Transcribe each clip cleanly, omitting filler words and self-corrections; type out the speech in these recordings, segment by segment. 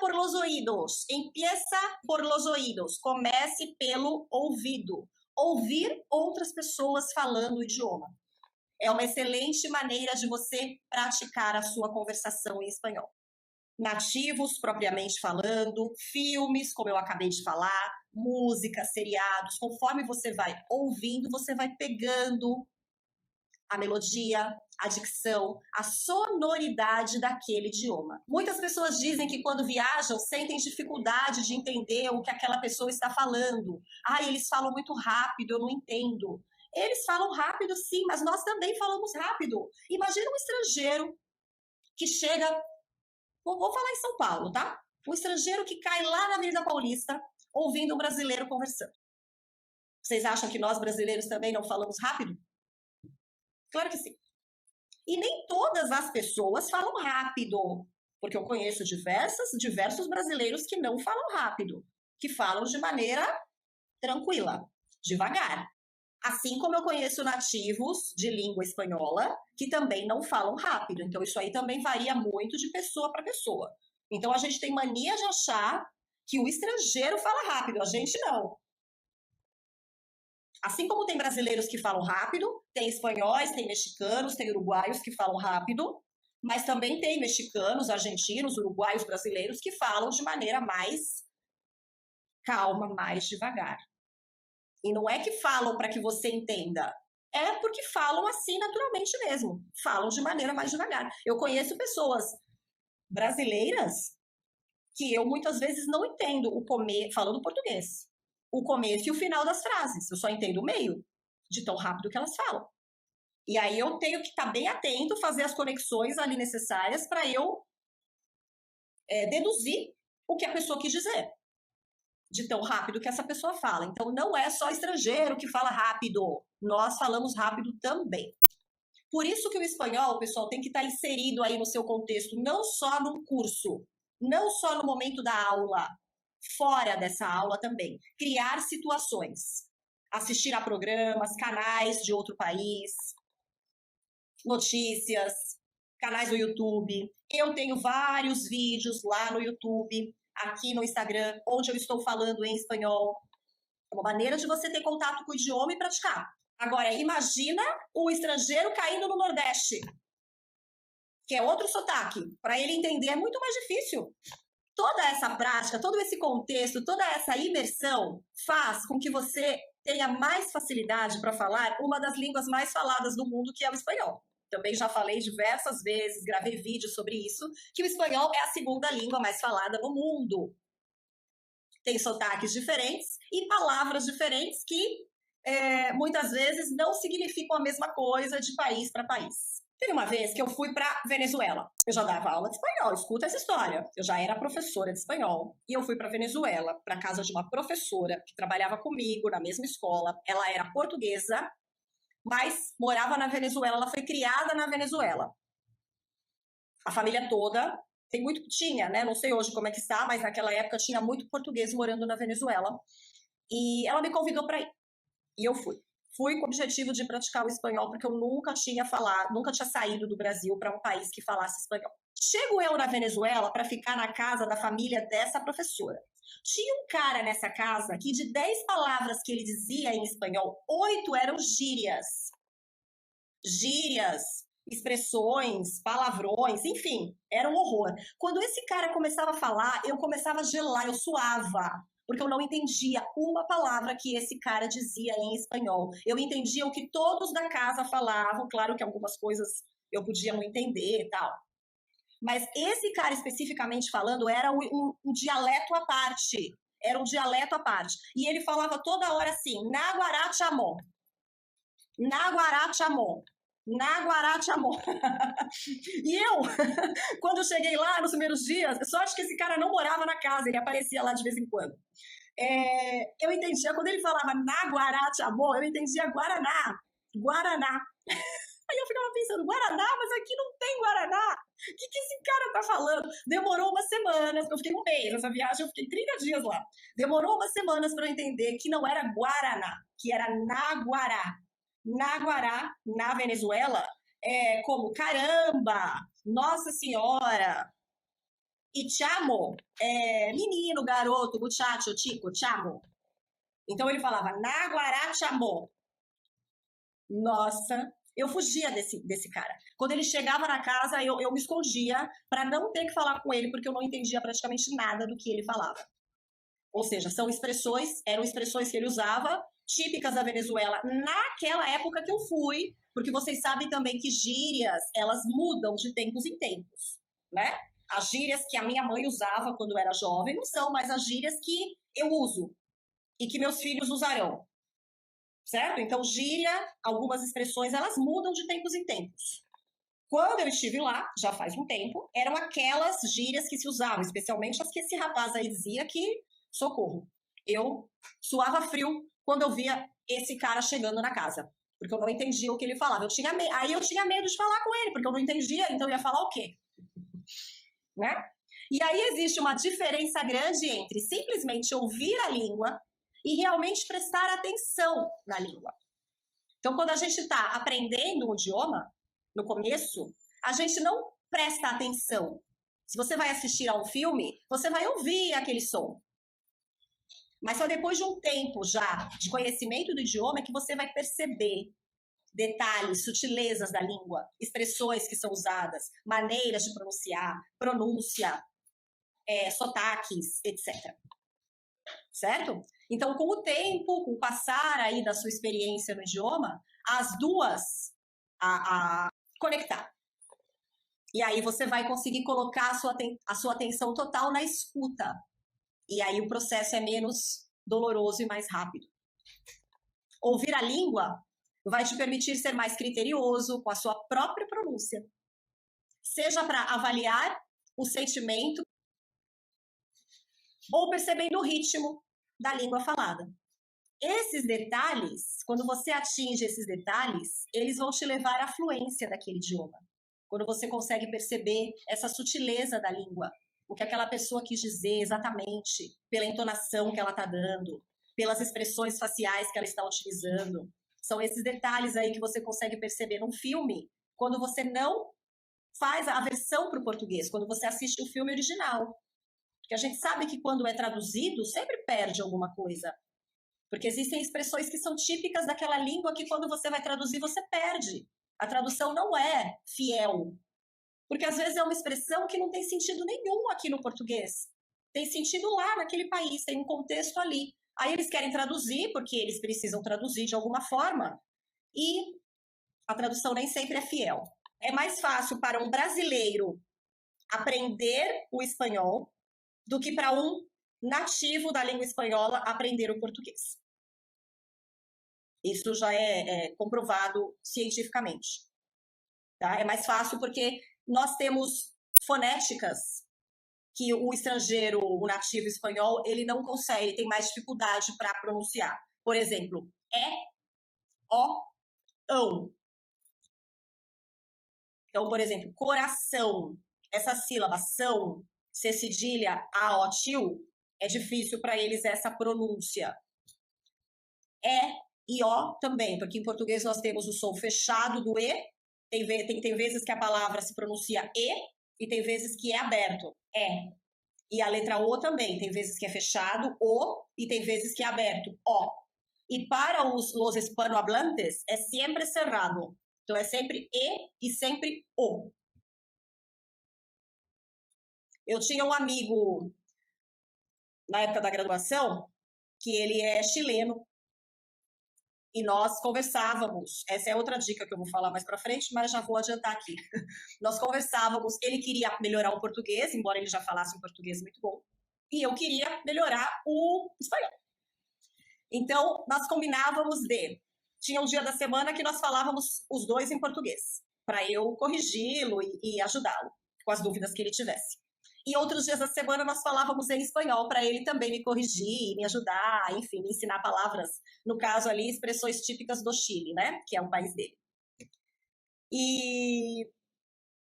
por los oídos. Empieza por los oídos. Comece pelo ouvido. Ouvir outras pessoas falando o idioma. É uma excelente maneira de você praticar a sua conversação em espanhol. Nativos, propriamente falando, filmes, como eu acabei de falar, música, seriados. Conforme você vai ouvindo, você vai pegando a melodia, a dicção, a sonoridade daquele idioma. Muitas pessoas dizem que quando viajam sentem dificuldade de entender o que aquela pessoa está falando. Ah, eles falam muito rápido, eu não entendo. Eles falam rápido sim, mas nós também falamos rápido. Imagina um estrangeiro que chega, vou falar em São Paulo, tá? Um estrangeiro que cai lá na Avenida Paulista ouvindo um brasileiro conversando. Vocês acham que nós brasileiros também não falamos rápido? Claro que sim. E nem todas as pessoas falam rápido, porque eu conheço diversos brasileiros que não falam rápido, que falam de maneira tranquila, devagar. Assim como eu conheço nativos de língua espanhola que também não falam rápido. Então, isso aí também varia muito de pessoa para pessoa. Então, a gente tem mania de achar que o estrangeiro fala rápido, a gente não. Assim como tem brasileiros que falam rápido, tem espanhóis, tem mexicanos, tem uruguaios que falam rápido, mas também tem mexicanos, argentinos, uruguaios, brasileiros que falam de maneira mais calma, mais devagar. E não é que falam para que você entenda, é porque falam assim naturalmente mesmo, falam de maneira mais devagar. Eu conheço pessoas brasileiras que eu muitas vezes não entendo falando português. O começo e o final das frases. Eu só entendo o meio, de tão rápido que elas falam. E aí eu tenho que estar bem atento, fazer as conexões ali necessárias para eu deduzir o que a pessoa quis dizer, de tão rápido que essa pessoa fala. Então não é só estrangeiro que fala rápido, nós falamos rápido também. Por isso que o espanhol, pessoal, tem que estar inserido aí no seu contexto, não só num curso, não só no momento da aula, fora dessa aula também. Criar situações. Assistir a programas, canais de outro país, notícias, canais do YouTube. Eu tenho vários vídeos lá no YouTube, aqui no Instagram, onde eu estou falando em espanhol. É uma maneira de você ter contato com o idioma e praticar. Agora, imagina o estrangeiro caindo no Nordeste, que é outro sotaque. Para ele entender é muito mais difícil. Toda essa prática, todo esse contexto, toda essa imersão faz com que você tenha mais facilidade para falar uma das línguas mais faladas do mundo, que é o espanhol. Também já falei diversas vezes, gravei vídeos sobre isso, que o espanhol é a segunda língua mais falada no mundo. Tem sotaques diferentes e palavras diferentes que muitas vezes não significam a mesma coisa de país para país. Teve uma vez que eu fui para Venezuela. Eu já dava aula de espanhol, escuta essa história. Eu já era professora de espanhol e eu fui para Venezuela, para casa de uma professora que trabalhava comigo na mesma escola. Ela era portuguesa, mas morava na Venezuela. Ela foi criada na Venezuela. A família toda tinha, né? Não sei hoje como é que está, mas naquela época tinha muito português morando na Venezuela. E ela me convidou para ir. E eu fui. Fui com o objetivo de praticar o espanhol, porque eu nunca tinha saído do Brasil para um país que falasse espanhol. Chego eu na Venezuela para ficar na casa da família dessa professora. Tinha um cara nessa casa que de 10 palavras que ele dizia em espanhol, 8 eram gírias. Gírias, expressões, palavrões, enfim, era um horror. Quando esse cara começava a falar, eu começava a gelar, eu suava. Porque eu não entendia uma palavra que esse cara dizia em espanhol. Eu entendia o que todos da casa falavam, claro que algumas coisas eu podia não entender e tal. Mas esse cara especificamente falando era um dialeto à parte. Era um dialeto à parte. E ele falava toda hora assim, Naguará chamou. Naguará chamou. Naguará chamou. E eu, quando eu cheguei lá nos primeiros dias, sorte que esse cara não morava na casa, ele aparecia lá de vez em quando. Eu entendia, quando ele falava Naguará chamou, eu entendia Guaraná. Guaraná. Aí eu ficava pensando, Guaraná? Mas aqui não tem Guaraná. O que esse cara tá falando? Demorou umas semanas, eu fiquei um mês nessa viagem, eu fiquei 30 dias lá. Demorou umas semanas para eu entender que não era Guaraná, que era Naguará. Naguará, na Venezuela, é como caramba, Nossa Senhora. E chamo é menino, garoto, muchacho, chico, chamo. Então ele falava, Naguará chamou. Nossa, eu fugia desse cara. Quando ele chegava na casa, eu me escondia para não ter que falar com ele, porque eu não entendia praticamente nada do que ele falava. Ou seja, eram expressões que ele usava, típicas da Venezuela, naquela época que eu fui, porque vocês sabem também que gírias, elas mudam de tempos em tempos, né? As gírias que a minha mãe usava quando eu era jovem não são mais as gírias que eu uso e que meus filhos usarão, certo? Então, gíria, algumas expressões, elas mudam de tempos em tempos. Quando eu estive lá, já faz um tempo, eram aquelas gírias que se usavam, especialmente as que esse rapaz aí dizia que, socorro, eu suava frio quando eu via esse cara chegando na casa, porque eu não entendia o que ele falava. Aí eu tinha medo de falar com ele, porque eu não entendia, então eu ia falar o quê? Né? E aí existe uma diferença grande entre simplesmente ouvir a língua e realmente prestar atenção na língua. Então, quando a gente está aprendendo um idioma, no começo, a gente não presta atenção. Se você vai assistir a um filme, você vai ouvir aquele som. Mas só depois de um tempo já de conhecimento do idioma é que você vai perceber detalhes, sutilezas da língua, expressões que são usadas, maneiras de pronunciar, pronúncia, sotaques, etc. Certo? Então, com o tempo, com o passar aí da sua experiência no idioma, as duas conectar. E aí você vai conseguir colocar a sua atenção total na escuta. E aí o processo é menos doloroso e mais rápido. Ouvir a língua vai te permitir ser mais criterioso com a sua própria pronúncia. Seja para avaliar o sentimento ou percebendo o ritmo da língua falada. Esses detalhes, quando você atinge esses detalhes, eles vão te levar à fluência daquele idioma. Quando você consegue perceber essa sutileza da língua, o que aquela pessoa quis dizer exatamente, pela entonação que ela está dando, pelas expressões faciais que ela está utilizando. São esses detalhes aí que você consegue perceber num filme, quando você não faz a versão para o português, quando você assiste o filme original. Porque a gente sabe que quando é traduzido, sempre perde alguma coisa. Porque existem expressões que são típicas daquela língua que quando você vai traduzir, você perde. A tradução não é fiel. Porque às vezes é uma expressão que não tem sentido nenhum aqui no português. Tem sentido lá naquele país, tem um contexto ali. Aí eles querem traduzir, porque eles precisam traduzir de alguma forma, e a tradução nem sempre é fiel. É mais fácil para um brasileiro aprender o espanhol do que para um nativo da língua espanhola aprender o português. Isso já é comprovado cientificamente. Tá? É mais fácil porque nós temos fonéticas que o estrangeiro, o nativo espanhol, ele não consegue, tem mais dificuldade para pronunciar. Por exemplo, ão. Então, por exemplo, coração, essa sílaba são, C cedilha, a, o, tio, é difícil para eles essa pronúncia. E o também, porque em português nós temos o som fechado do e, tem vezes que a palavra se pronuncia e tem vezes que é aberto, é. E a letra O também, tem vezes que é fechado, O, e tem vezes que é aberto, O. E para os hispanohablantes, é sempre cerrado. Então, é sempre E sempre O. Eu tinha um amigo, na época da graduação, que ele é chileno, e nós conversávamos, essa é outra dica que eu vou falar mais para frente, mas já vou adiantar aqui. Nós conversávamos, ele queria melhorar o português, embora ele já falasse um português muito bom, e eu queria melhorar o espanhol. Então, nós combinávamos tinha um dia da semana que nós falávamos os dois em português, para eu corrigi-lo e ajudá-lo com as dúvidas que ele tivesse. E outros dias da semana nós falávamos em espanhol para ele também me corrigir, me ajudar, enfim, me ensinar palavras, no caso ali, expressões típicas do Chile, né, que é o país dele. E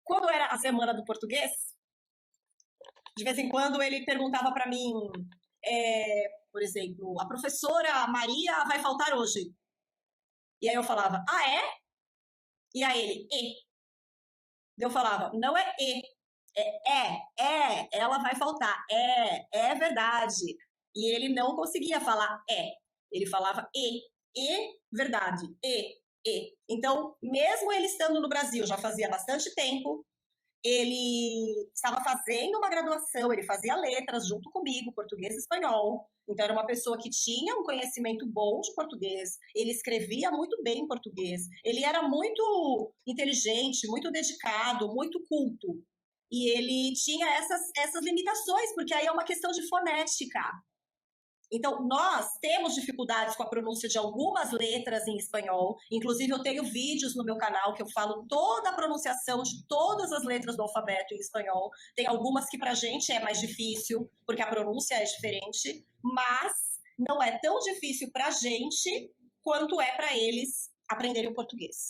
quando era a semana do português, de vez em quando ele perguntava para mim, por exemplo, a professora Maria vai faltar hoje. E aí eu falava, é? E aí ele, Eu falava, não é ela vai faltar, é verdade. E ele não conseguia falar ele falava verdade, Então, mesmo ele estando no Brasil já fazia bastante tempo, ele estava fazendo uma graduação, ele fazia letras junto comigo, português e espanhol. Então, era uma pessoa que tinha um conhecimento bom de português, ele escrevia muito bem em português, ele era muito inteligente, muito dedicado, muito culto. E ele tinha essas limitações, porque aí é uma questão de fonética. Então, nós temos dificuldades com a pronúncia de algumas letras em espanhol. Inclusive, eu tenho vídeos no meu canal que eu falo toda a pronunciação de todas as letras do alfabeto em espanhol. Tem algumas que para a gente é mais difícil, porque a pronúncia é diferente, mas não é tão difícil para a gente quanto é para eles aprenderem o português.